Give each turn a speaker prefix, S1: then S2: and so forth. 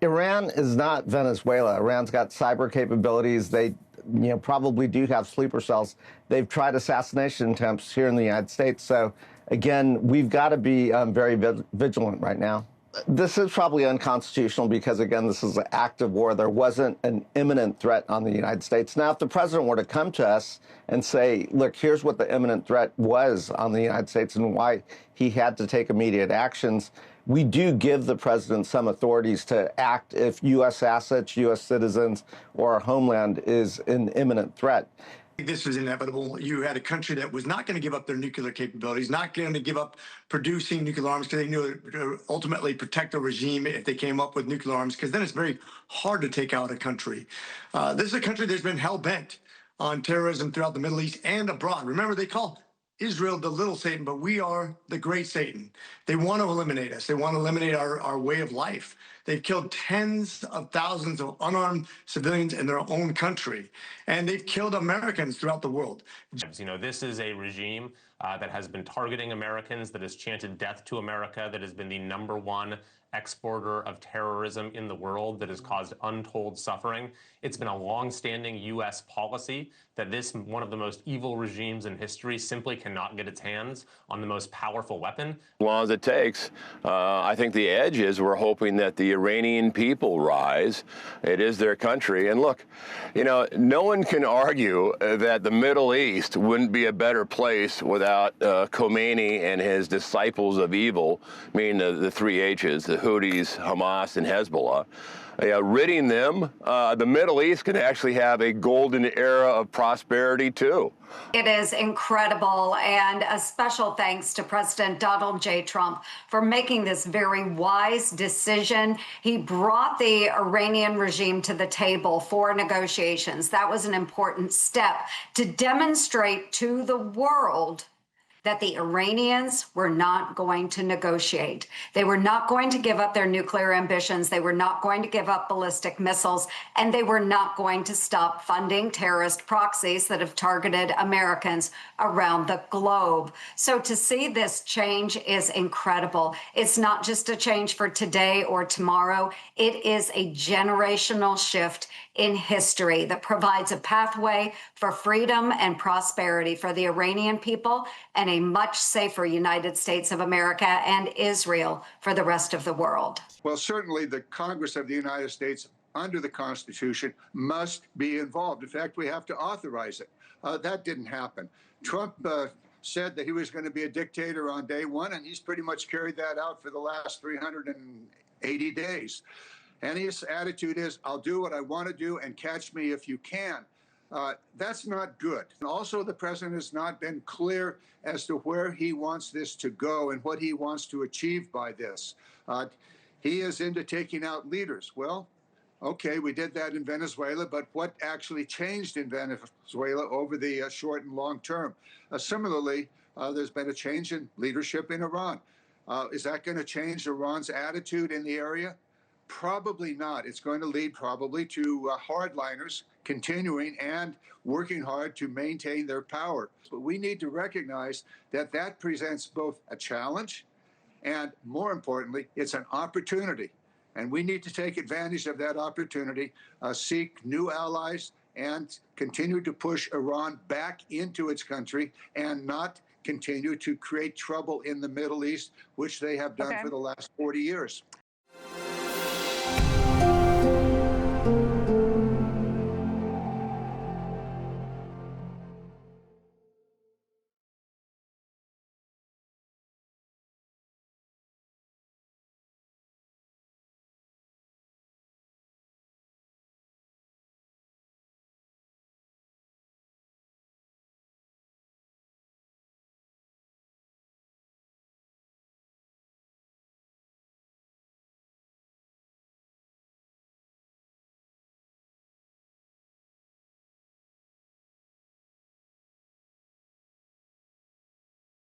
S1: Iran is not Venezuela. Iran's got cyber capabilities. They, probably do have sleeper cells. They've tried assassination attempts here in the United States. So, again, we've got to be very vigilant right now. This is probably unconstitutional because, again, this is an act of war. There wasn't an imminent threat on the United States. Now, if the president were to come to us and say, look, here's what the imminent threat was on the United States and why he had to take immediate actions, we do give the president some authorities to act if U.S. assets, U.S. citizens, or our homeland is an imminent threat.
S2: This was inevitable. You had a country that was not going to give up their nuclear capabilities, not going to give up producing nuclear arms because they knew it would ultimately protect the regime if they came up with nuclear arms, because then it's very hard to take out a country. This is a country that's been hell-bent on terrorism throughout the Middle East and abroad. Remember, they call Israel the little Satan, but we are the great Satan. They want to eliminate us. They want to eliminate our way of life. They've killed tens of thousands of unarmed civilians in their own country, and they've killed Americans throughout the world.
S3: This is a regime that has been targeting Americans, that has chanted death to America, that has been the #1 exporter of terrorism in the world, that has caused untold suffering. It's been a long-standing U.S. policy that this, one of the most evil regimes in history, simply cannot get its hands on the most powerful weapon.
S4: As long as it takes. I think the edge is we're hoping that the Iranian people rise. It is their country. And look, no one can argue that the Middle East wouldn't be a better place without Khamenei and his disciples of evil, meaning the three H's, the Houthis, Hamas, and Hezbollah. Ridding them, the Middle East can actually have a golden era of prosperity, too.
S5: It is incredible, and a special thanks to President Donald J. Trump for making this very wise decision. He brought the Iranian regime to the table for negotiations. That was an important step to demonstrate to the world that the Iranians were not going to negotiate. They were not going to give up their nuclear ambitions. They were not going to give up ballistic missiles, and they were not going to stop funding terrorist proxies that have targeted Americans around the globe. So to see this change is incredible. It's not just a change for today or tomorrow. It is a generational shift in history that provides a pathway for freedom and prosperity for the Iranian people and a much safer United States of America and Israel for the rest of the world.
S6: Well, certainly the Congress of the United States, under the Constitution, must be involved. In fact, we have to authorize it. That didn't happen. Trump said that he was going to be a dictator on day one, and he's pretty much carried that out for the last 380 days. And his attitude is, I'll do what I want to do and catch me if you can. That's not good. And also, the president has not been clear as to where he wants this to go and what he wants to achieve by this. He is into taking out leaders. Well, okay, we did that in Venezuela, but what actually changed in Venezuela over the short and long term? Similarly, there's been a change in leadership in Iran. Is that going to change Iran's attitude in the area? Probably not. It's going to lead probably to hardliners continuing and working hard to maintain their power. But we need to recognize that that presents both a challenge and, more importantly, it's an opportunity. And we need to take advantage of that opportunity, seek new allies, and continue to push Iran back into its country and not continue to create trouble in the Middle East, which they have done for the last 40 years.